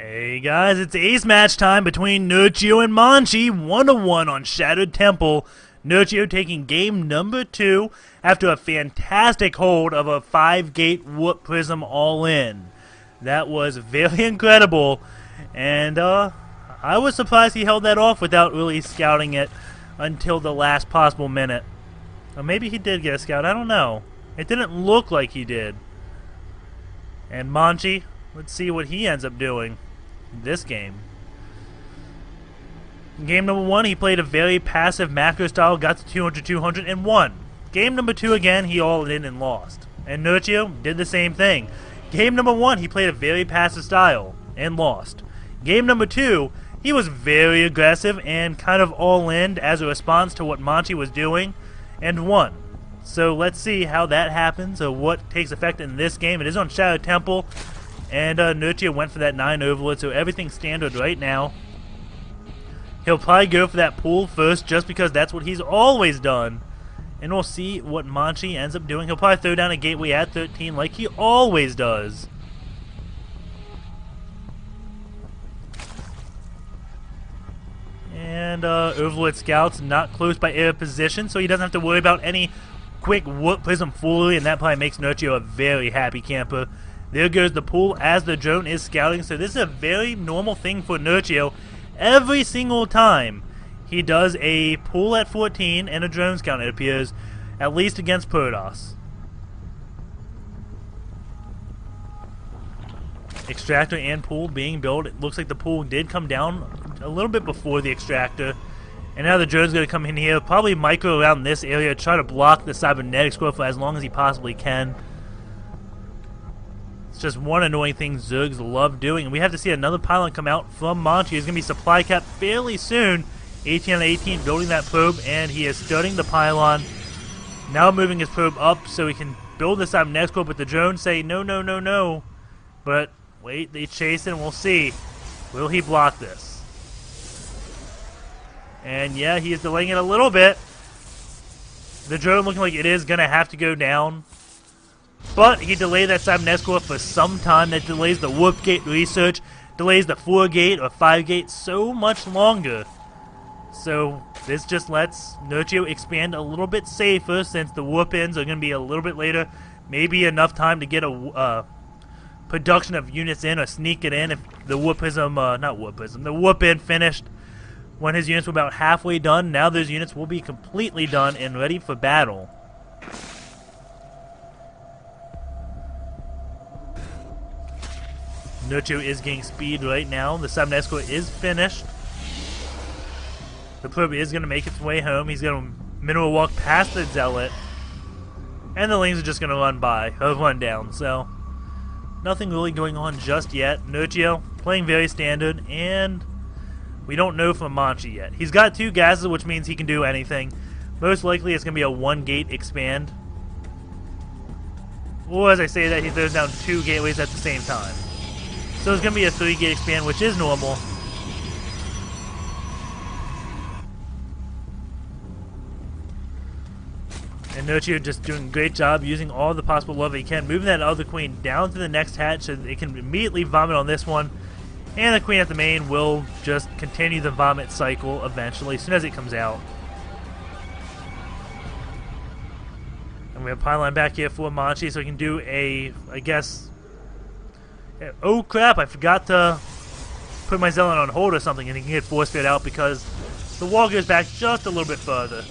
Hey guys, it's ace match time between Nerchio and Monchi, 1-1 on Shattered Temple. Nerchio taking game number 2 after a fantastic hold of a 5-gate Whoop Prism all-in. That was very incredible, and I was surprised he held that off without really scouting it until the last possible minute. Or maybe he did get a scout, I don't know. It didn't look like he did. And Monchi, let's see what he ends up doing this game. In game number 1, he played a very passive macro style, got to 200, and won. Game number 2 again, he all in and lost. And Nerchio did the same thing. Game number 1, he played a very passive style and lost. Game number 2, he was very aggressive and kind of all in as a response to what Monchi was doing and won. So let's see how that happens or what takes effect in this game. It is on Shadow Temple. And Nerchio went for that 9 Overlord, so everything's standard right now. He'll probably go for that pool first just because that's what he's always done. And we'll see what Monchi ends up doing. He'll probably throw down a gateway at 13 like he always does. And Overlord Scout's not close by air position, so he doesn't have to worry about any quick Whoop Prism foolery, and that probably makes Nerchio a very happy camper. There goes the pool as the drone is scouting, so this is a very normal thing for Nerchio. Every single time he does a pool at 14 and a drone scout, it appears, at least against Protoss. Extractor and pool being built. It looks like the pool did come down a little bit before the extractor. And now the drone's going to come in here, probably micro around this area, try to block the cybernetic score for as long as he possibly can. It's just one annoying thing Zergs love doing. And we have to see another pylon come out from Monchi. He's going to be supply capped fairly soon. 18 on 18 building that probe, and he is studying the pylon. Now moving his probe up so he can build the cybernetic score, but the drone say no, no, no, no. But wait, they chase it and we'll see. Will he block this? And yeah, he is delaying it a little bit. The drone looking like it is going to have to go down. But he delayed that cybernetic score for some time. That delays the Whoop Gate research, delays the 4-gate or 5-gate so much longer. So this just lets Nerchio expand a little bit safer since the Whoop-ins are going to be a little bit later. Maybe enough time to get a production of units in or sneak it in if the the Whoop-in finished when his units were about halfway done. Now those units will be completely done and ready for battle. Nerchio is getting speed right now. The cybernetic score is finished. The probe is going to make its way home. He's going to mineral walk past the zealot. And the lanes are just going to run down. So, nothing really going on just yet. Nerchio playing very standard, and we don't know from Monchi yet. He's got 2 gases, which means he can do anything. Most likely it's going to be a 1-gate expand. Or as I say that, he throws down 2 gateways at the same time. So it's going to be a 3-gate expand, which is normal. And Nerchio just doing a great job using all the possible love he can. Moving that other queen down to the next hatch so that it can immediately vomit on this one. And the queen at the main will just continue the vomit cycle eventually, as soon as it comes out. And we have pylon back here for Monchi, so he can do a, I guess... Oh crap, I forgot to put my zealot on hold or something, and he can get force fed out because the wall goes back just a little bit further.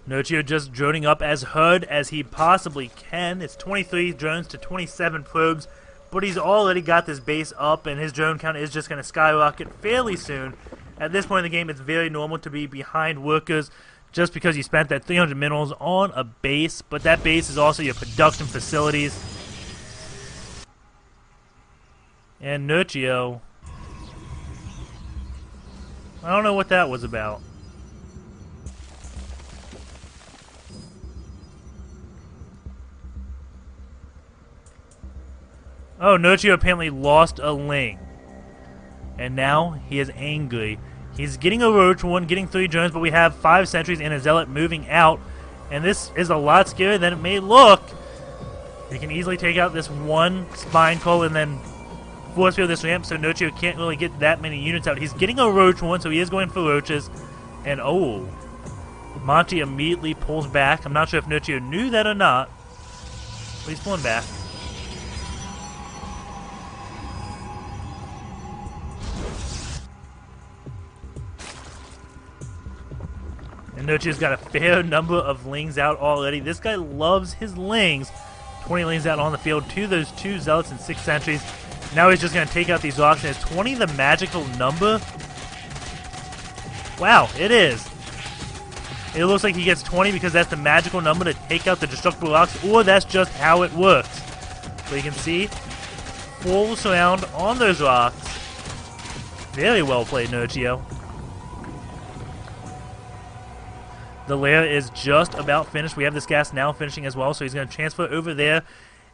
Nerchio just droning up as hard as he possibly can. It's 23 drones to 27 probes, but he's already got this base up, and his drone count is just going to skyrocket fairly soon. At this point in the game, it's very normal to be behind workers just because you spent that 300 minerals on a base, but that base is also your production facilities. And Nerchio, I don't know what that was about. Oh, Nerchio apparently lost a link. And now he is angry. He's getting a Roach one, getting 3 drones, but we have 5 sentries and a zealot moving out. And this is a lot scarier than it may look. He can easily take out this one Spine Coal and then force field this ramp, so Nerchio can't really get that many units out. He's getting a Roach one, so he is going for Roaches. And oh, Monchi immediately pulls back. I'm not sure if Nerchio knew that or not, but he's pulling back. And Nerchio's got a fair number of Lings out already. This guy loves his Lings. 20 Lings out on the field to those 2 Zealots and 6 Sentries. Now he's just going to take out these rocks. And is 20 the magical number? Wow, it is. It looks like he gets 20 because that's the magical number to take out the destructible rocks, or that's just how it works. So you can see, full surround on those rocks. Very well played, Nerchio. The lair is just about finished. We have this gas now finishing as well, so he's going to transfer over there.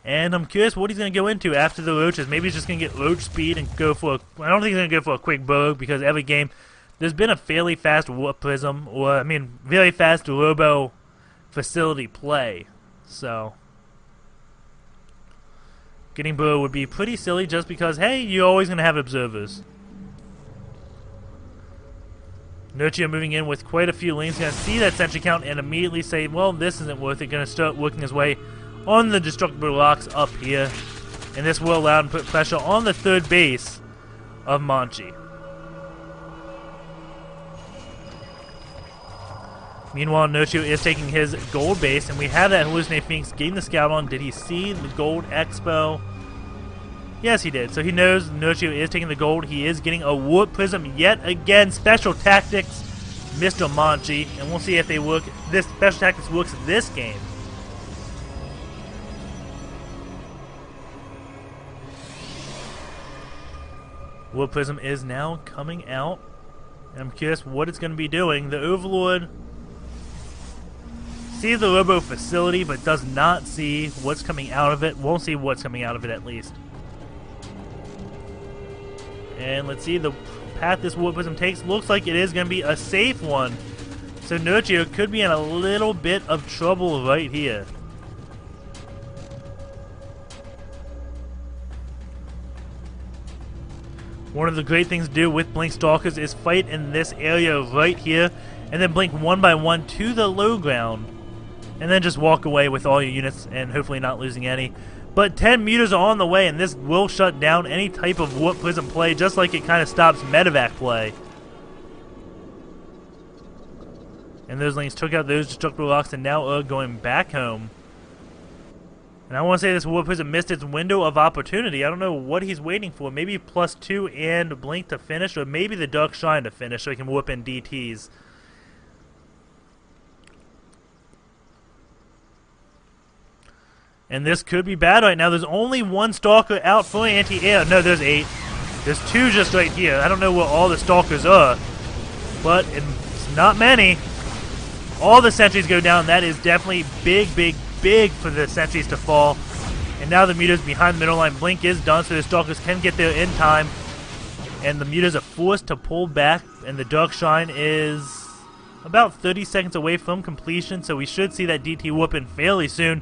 And I'm curious what he's going to go into after the Roaches. Maybe he's just going to get Roach speed and go for a... I don't think he's going to go for a quick Burg, because every game there's been a fairly fast Warp Prism, or, I mean, very fast Robo facility play. So, getting Burg would be pretty silly just because, hey, you're always going to have Observers. Nerchio moving in with quite a few Lings. Going to see that sentry count and immediately say, well, this isn't worth it. Going to start working his way on the destructible rocks up here. And this will allow him to put pressure on the 3rd base of Monchi. Meanwhile, Nerchio is taking his gold base, and we have that Hallucinate Phoenix getting the scout on. Did he see the gold expo? Yes, he did. So he knows Nerchio is taking the gold. He is getting a Warp Prism yet again. Special Tactics, Mr. Monchi. And we'll see if they work. This Special Tactics works this game. Warp Prism is now coming out. And I'm curious what it's going to be doing. The Overlord sees the Robo facility, but does not see what's coming out of it. Won't see what's coming out of it, at least. And let's see, the path this Warp Prism takes looks like it is going to be a safe one. So Nerchio could be in a little bit of trouble right here. One of the great things to do with Blink Stalkers is fight in this area right here, and then blink one by one to the low ground, and then just walk away with all your units and hopefully not losing any. But 10 meters are on the way, and this will shut down any type of Warp Prism play, just like it kind of stops Medevac play. And those Lings took out those destructible rocks and now are going back home. And I want to say this Warp Prism missed its window of opportunity. I don't know what he's waiting for. Maybe +2 and Blink to finish, or maybe the Dark Shine to finish so he can warp in DTs. And this could be bad right now. There's only 1 Stalker out for anti-air. No, there's 8. There's 2 just right here. I don't know where all the Stalkers are, but it's not many. All the sentries go down. That is definitely big, big, big for the sentries to fall. And now the Mutas behind the middle line. Blink is done, so the Stalkers can get there in time. And the Mutas are forced to pull back, and the Dark Shine is about 30 seconds away from completion, so we should see that DT whoop in fairly soon.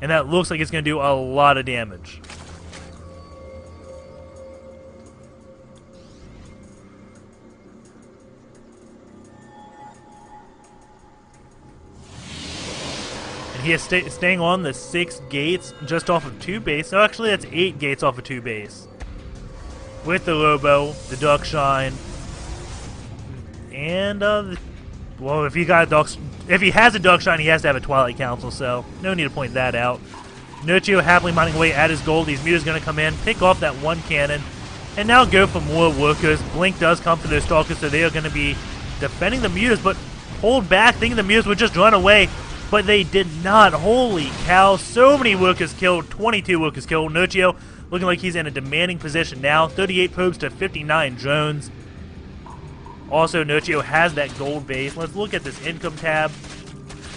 And that looks like it's going to do a lot of damage. And he is staying on the 6 gates just off of 2 base. So actually that's 8 gates off of 2 base. With the Robo, the Dark Shine, and well, if he has a Dark Shine, he has to have a Twilight Council, so no need to point that out. Nerchio happily mining away at his gold. These Mutas going to come in, pick off that 1 cannon, and now go for more workers. Blink does come for those Stalkers, so they are going to be defending the Mutas, but hold back, thinking the Mutas would just run away, but they did not. Holy cow, so many workers killed, 22 workers killed. Nerchio looking like he's in a demanding position now, 38 probes to 59 drones. Also, Nerchio has that gold base. Let's look at this income tab.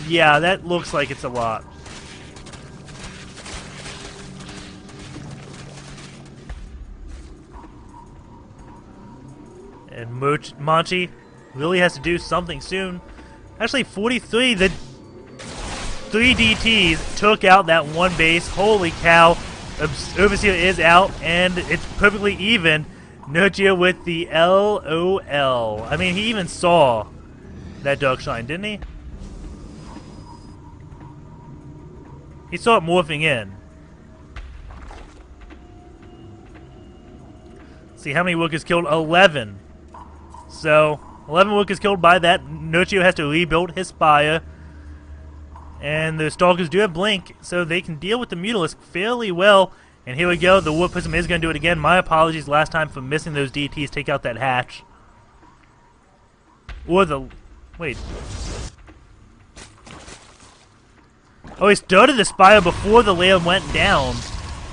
Yeah, that looks like it's a lot. And Monchi really has to do something soon. Actually, 43. The 3 DTs took out that one base. Holy cow. Overseer is out, and it's perfectly even. Nerchio with the LOL. I mean, he even saw that Dark Shine, didn't he? He saw it morphing in. See how many workers killed? 11. So, 11 workers killed by that. Nerchio has to rebuild his spire. And the Stalkers do have Blink, so they can deal with the Mutalisk fairly well. And here we go. The Warp Prism is going to do it again. My apologies last time for missing those DTs. Take out that hatch. Or the... Wait. Oh, he started the Spire before the layer went down.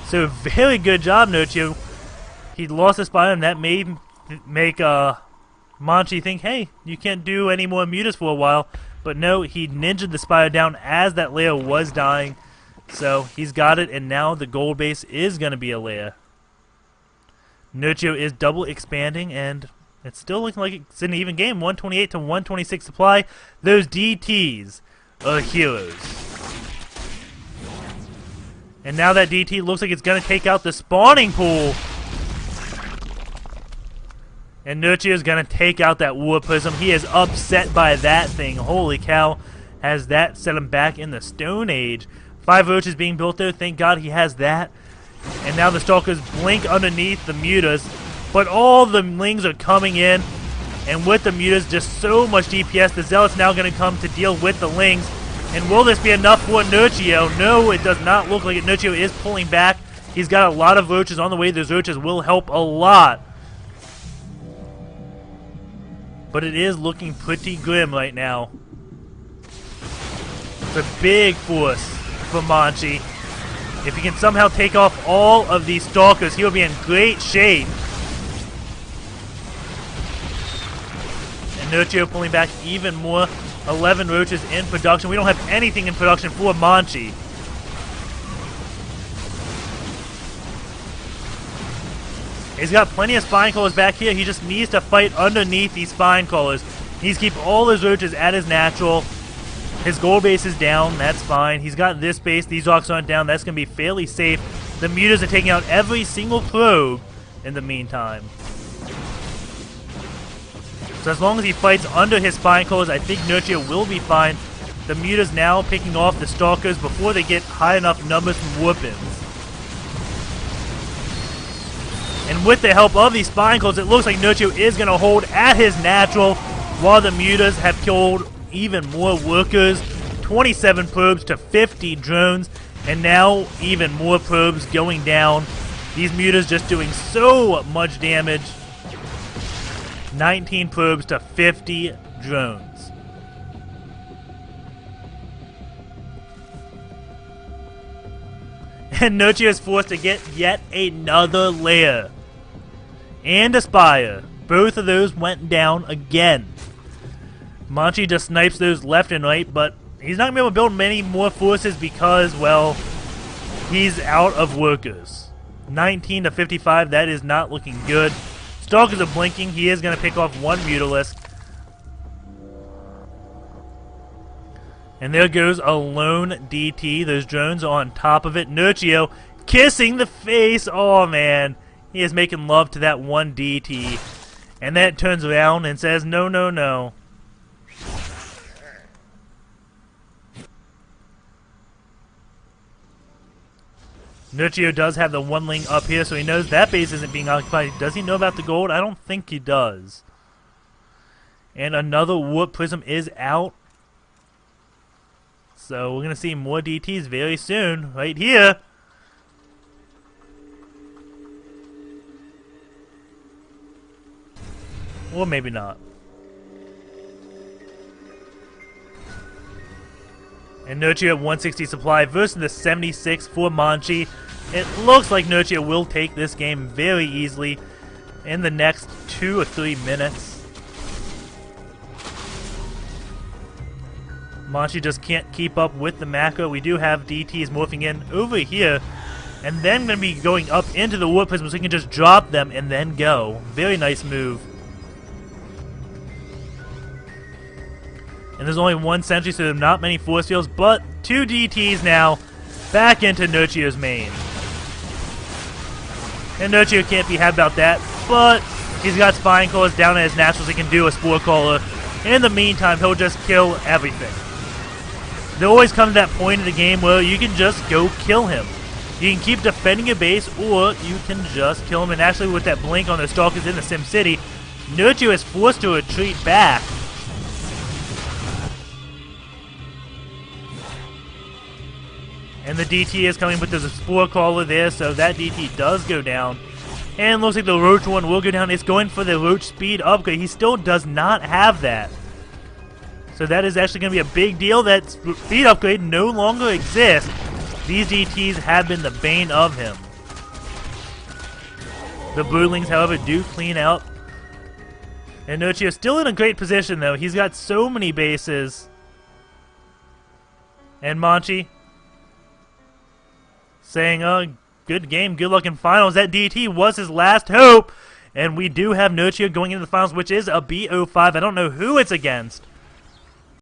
So, very good job, Nerchio. He lost the Spire, and that may make Monchi think, hey, you can't do any more mutas for a while. But no, he ninja'd the Spire down as that layer was dying. So, he's got it, and now the gold base is going to be a layer. Nerchio is double expanding, and it's still looking like it's an even game. 128 to 126 supply. Those DTs are heroes. And now that DT looks like it's going to take out the spawning pool. And Nerchio is going to take out that War Prism. He is upset by that thing. Holy cow. Has that set him back in the Stone Age. 5 roaches being built there. Thank God he has that. And now the Stalkers blink underneath the mutas. But all the lings are coming in. And with the mutas, just so much DPS. The Zealot's now going to come to deal with the lings. And will this be enough for Nerchio? No, it does not look like it. Nerchio is pulling back. He's got a lot of roaches on the way. Those roaches will help a lot. But it is looking pretty grim right now. It's a big force for Monchi. If he can somehow take off all of these Stalkers, he'll be in great shape. And Nerchio pulling back even more. 11 roaches in production. We don't have anything in production for Monchi. He's got plenty of spine crawlers back here. He just needs to fight underneath these spine crawlers. He needs to keep all his roaches at his natural. His gold base is down. That's fine. He's got this base. These rocks aren't down. That's going to be fairly safe. The mutas are taking out every single probe in the meantime. So as long as he fights under his spine crawlers, I think Nerchio will be fine. The mutas now picking off the Stalkers before they get high enough numbers from Warpins. And with the help of these spine crawlers, it looks like Nerchio is going to hold at his natural while the mutas have killed even more workers. 27 probes to 50 drones, and now even more probes going down. These mutas just doing so much damage. 19 probes to 50 drones. And Nerchio is forced to get yet another layer. And a spire. Both of those went down again. Monchi just snipes those left and right, but he's not going to be able to build many more forces because, well, he's out of workers. 19 to 55, that is not looking good. Stalkers are blinking. He is going to pick off one Mutalisk. And there goes a lone DT. Those drones are on top of it. Nerchio kissing the face. Oh, man. He is making love to that one DT. And that turns around and says, no, no, no. Nerchio does have the one ling up here, so he knows that base isn't being occupied. Does he know about the gold? I don't think he does. And another Warp Prism is out. So we're going to see more DTs very soon, right here. Or maybe not. And Nerchio at 160 supply versus the 76 for Monchi. It looks like Nerchio will take this game very easily in the next 2 or 3 minutes. Monchi just can't keep up with the macro. We do have DTs morphing in over here. And then going to be going up into the Warp Prism so he can just drop them and then go. Very nice move. And there's only one sentry, so there are not many force fields, but 2 DTs now back into Nerchio's main. And Nerchio can't be happy about that, but he's got Spine Claws down at his naturals. He can do a Spore Caller. In the meantime, he'll just kill everything. There always comes that point in the game where you can just go kill him. You can keep defending your base, or you can just kill him. And actually, with that blink on the Stalkers in the Sim City, Nerchio is forced to retreat back. And the DT is coming, but there's a Spore Caller there, so that DT does go down. And looks like the Roach one will go down. It's going for the Roach speed upgrade. He still does not have that. So that is actually going to be a big deal. That speed upgrade no longer exists. These DTs have been the bane of him. The Broodlings, however, do clean out. And Nerchio still in a great position, though. He's got so many bases. And Monchi saying, good game, good luck in finals. That DT was his last hope. And we do have Nerchio going into the finals, which is a BO5. I don't know who it's against.